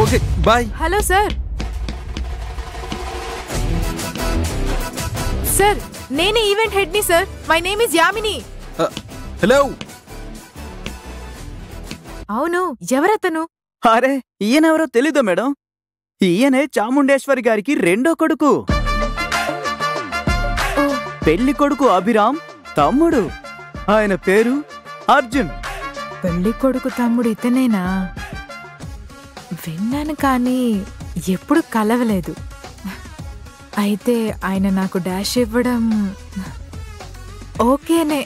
Okay bye. Hello sir. Sir నేనే event head ని sir. My name is Yamini. Hello. అవును, ఎవరతను? అరే ఈయనెవరో తెలీదా మేడం? ఈయనే చాముండేశ్వరి గారికి రెండో కొడుకు. పెళ్లి కొడుకు అభిరామ్ తమ్ముడు. ఆయన పేరు అర్జున్. పెళ్లి కొడుకు తమ్ముడు ఇతనేనా? విన్నాను కానీ ఎప్పుడు కలవలేదు. అయితే ఆయన నాకు డాష్ ఇవ్వడం ఓకేనే.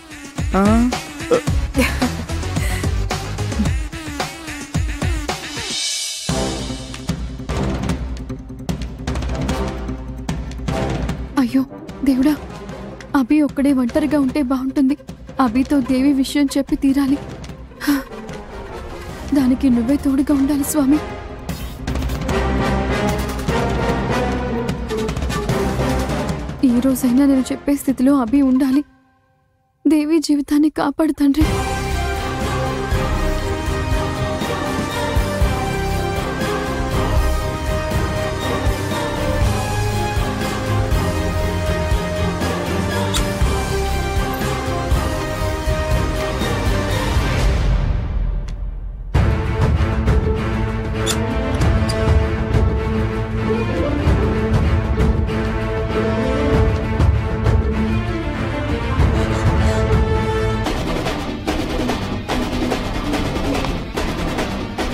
అయ్యో దేవుడా, అభి ఒక్కడే ఒంటరిగా ఉంటే బాగుంటుంది. అభితో దేవి విషయం చెప్పి తీరాలి. దానికి నువ్వే తోడుగా ఉండాలి స్వామి. ఈ రోజైనా నేను చెప్పే స్థితిలో అభి ఉండాలి. దేవి జీవితాన్ని కాపాడు తండ్రి.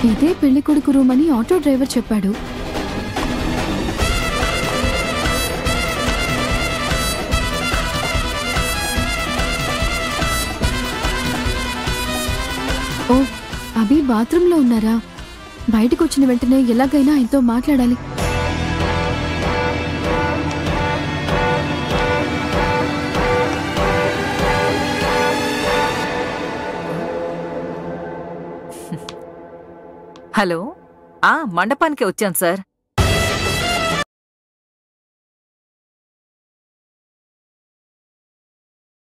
ఇదే పెళ్లి కొడుకు రూమ్ అని ఆటో డ్రైవర్ చెప్పాడు. ఓ, అభి బాత్రూంలో ఉన్నారా? బయటకు వచ్చిన వెంటనే ఎలాగైనా ఆయనతో మాట్లాడాలి. హలో, మండపానికి వచ్చాను సార్.